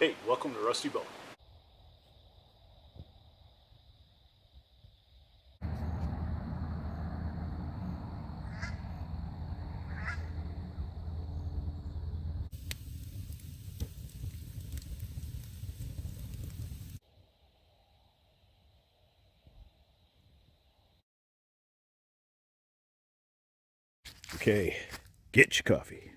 Hey, welcome to Rusty Bow. Okay, get your coffee.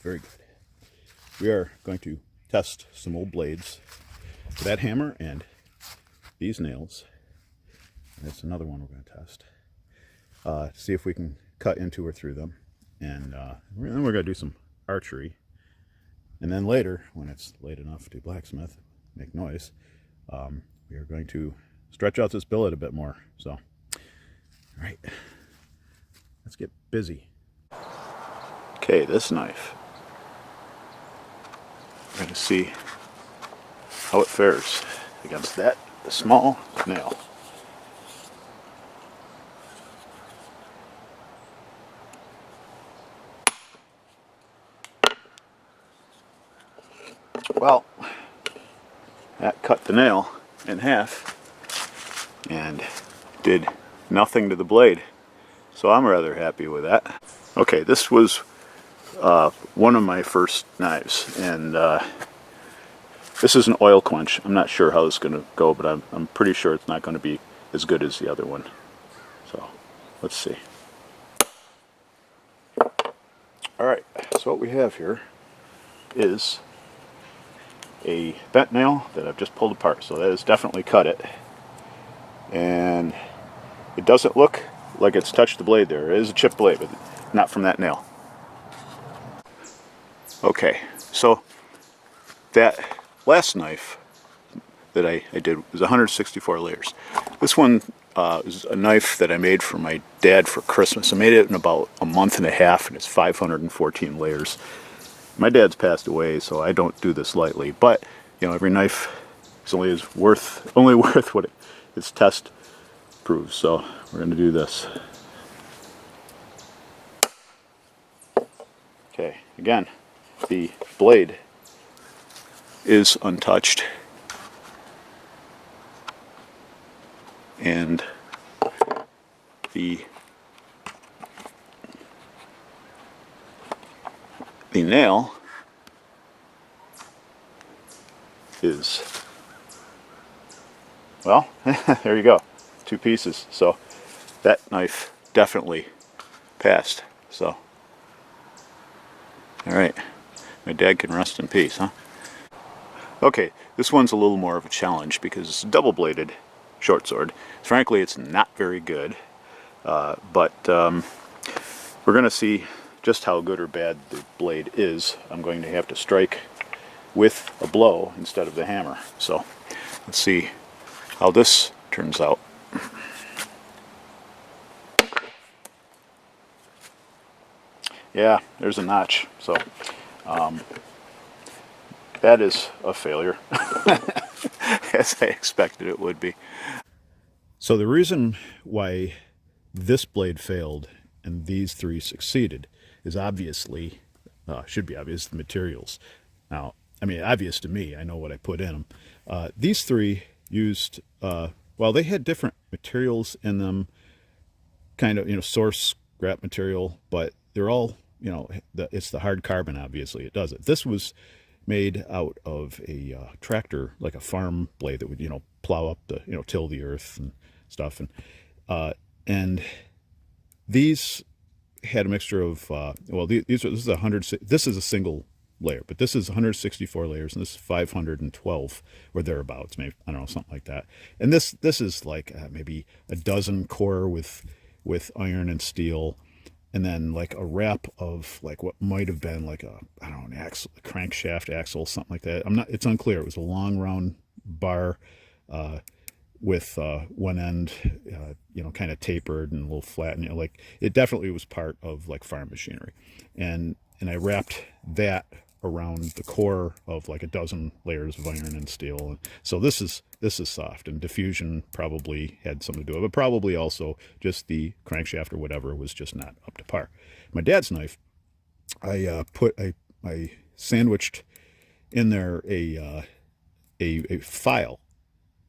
Very good. We are going to test some old blades with that hammer and these nails. And that's another one we're going to test. See if we can cut into or through them. And then we're going to do some archery. And then later, when it's late enough to blacksmith, make noise, we are going to stretch out this billet a bit more. So, all right, let's get busy. Okay, this knife. We're going to see how it fares against that small nail. Well, that cut the nail in half and did nothing to the blade, so I'm rather happy with that. Okay, this was one of my first knives, and this is an oil quench. I'm not sure how it's going to go, but I'm pretty sure it's not going to be as good as the other one. So let's see. Alright, so what we have here is a bent nail that I've just pulled apart, so that has definitely cut it. And it doesn't look like it's touched the blade there. It is a chipped blade, but not from that nail. Okay, so that last knife that I did was 164 layers. This one is a knife that I made for my dad for Christmas. I made it in about a month and a half, and it's 514 layers. My dad's passed away, so I don't do this lightly. But you know, every knife is only worth what its test proves. So we're going to do this. Okay, again, the blade is untouched, and the nail is, well, there you go, 2 pieces. So that knife definitely passed. So all right, my dad can rest in peace, huh? Okay, this one's a little more of a challenge because it's a double-bladed short sword. Frankly, it's not very good, but we're going to see just how good or bad the blade is. I'm going to have to strike with a blow instead of the hammer. So let's see how this turns out. Yeah, there's a notch. So that is a failure, as I expected it would be. So the reason why this blade failed and these 3 succeeded is obviously, should be obvious, the materials. Now, I mean, obvious to me, I know what I put in them. These 3 used, well, they had different materials in them, kind of, you know, source scrap material, but they're all, you know, it's the hard carbon, obviously, it does it. This was made out of a tractor, like a farm blade that would, you know, plow up the, you know, till the earth and stuff. And these had a mixture of, well, this is a single layer, but this is 164 layers, and this is 512 or thereabouts, maybe, I don't know, something like that. And this is like maybe a dozen core with iron and steel, and then like a wrap of like what might have been like a, I don't know, an axle, a crankshaft axle, something like that. It's unclear. It was a long round bar with one end, you know, kind of tapered and a little flat, and, you know, like it definitely was part of like farm machinery. And I wrapped that around the core of like a dozen layers of iron and steel. And so this is soft, and diffusion probably had something to do with it, but probably also just the crankshaft or whatever was just not up to par. My dad's knife, I I sandwiched in there a file.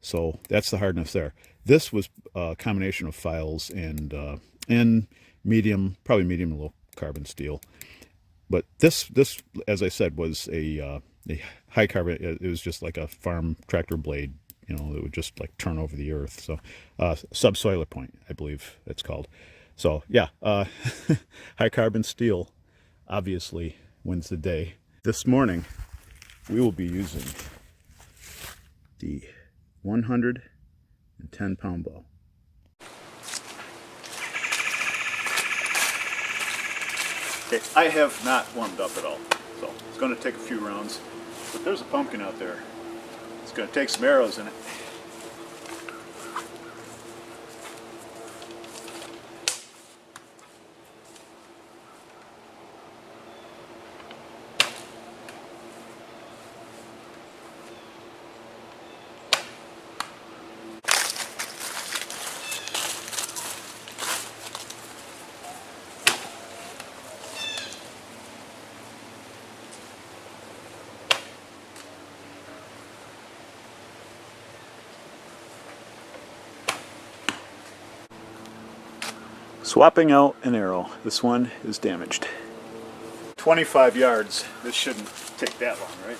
So that's the hardness there. This was a combination of files and medium, probably medium low carbon steel. But this, as I said, was a high carbon. It was just like a farm tractor blade, you know, that would just like turn over the earth. So subsoiler point, I believe it's called. So yeah, high carbon steel obviously wins the day. This morning we will be using the 110-pound bow. Okay, I have not warmed up at all, so it's going to take a few rounds. But there's a pumpkin out there. It's going to take some arrows in it. Swapping out an arrow. This one is damaged. 25 yards. This shouldn't take that long, right?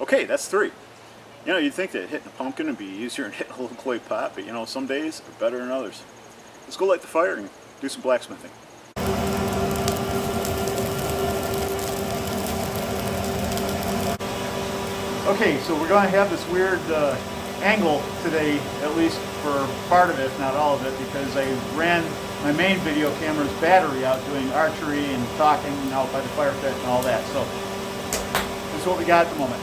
Okay, that's 3. You know, you'd think that hitting a pumpkin would be easier than hitting a little clay pot, but you know, some days are better than others. Let's go light the fire and do some blacksmithing. Okay, so we're going to have this weird angle today, at least for part of it, if not all of it, because I ran my main video camera's battery out doing archery and talking out by the fire pit and all that. So this is what we got at the moment.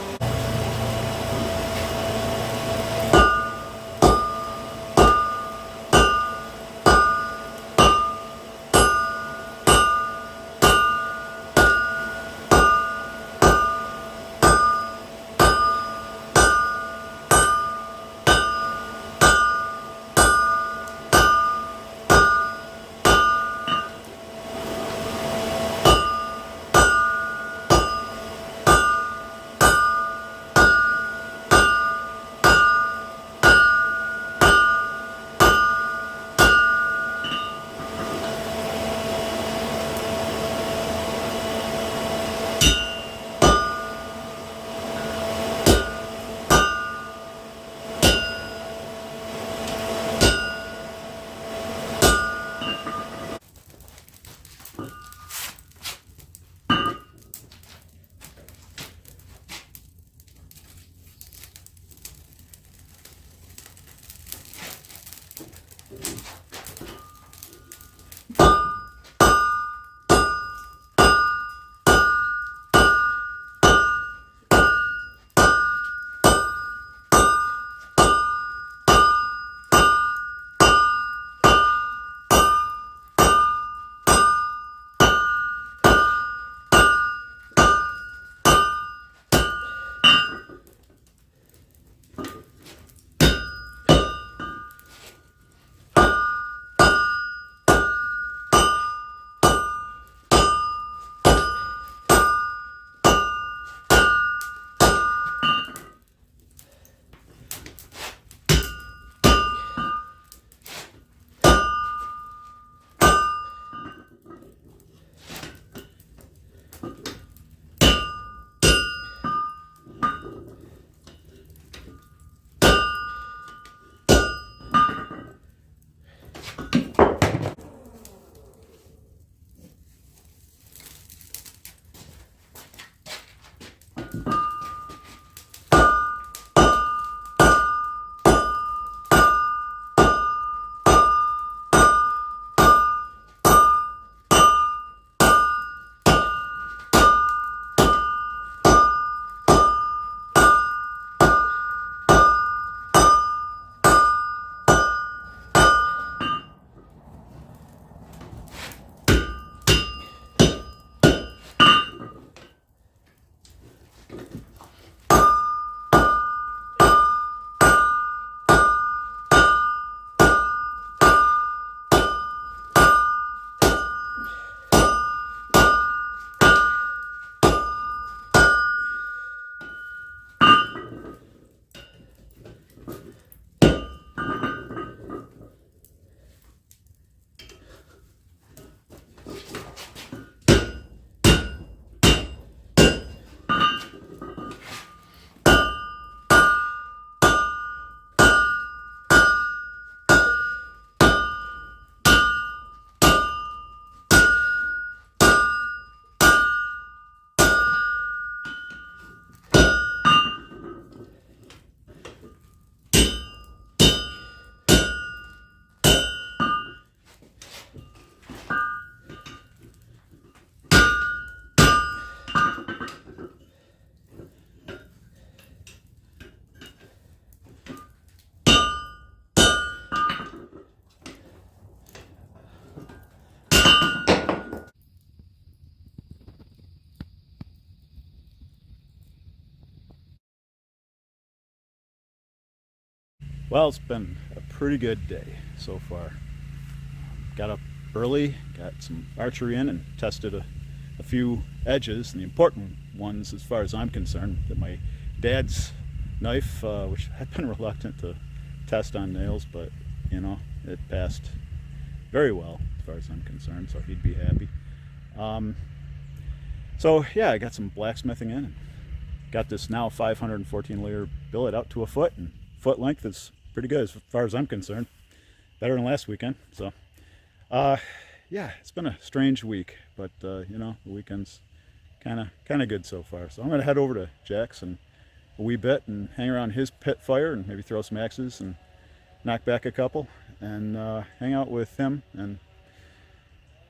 Well, it's been a pretty good day so far. Got up early, got some archery in, and tested a few edges, and the important ones as far as I'm concerned, that my dad's knife, which I've been reluctant to test on nails, but you know, it passed very well as far as I'm concerned, so he'd be happy. So yeah, I got some blacksmithing in, and got this now 514 layer billet out to a foot, and foot length is pretty good as far as I'm concerned. Better than last weekend. So yeah, it's been a strange week, but you know, the weekend's kind of good so far. So I'm gonna head over to Jack's in a wee bit and hang around his pit fire and maybe throw some axes and knock back a couple and hang out with him and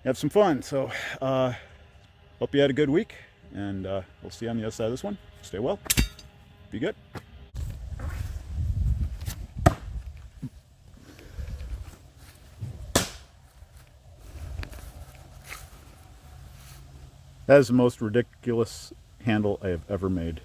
have some fun. So hope you had a good week, and we'll see you on the other side of this one. Stay well, be good. That is the most ridiculous handle I have ever made.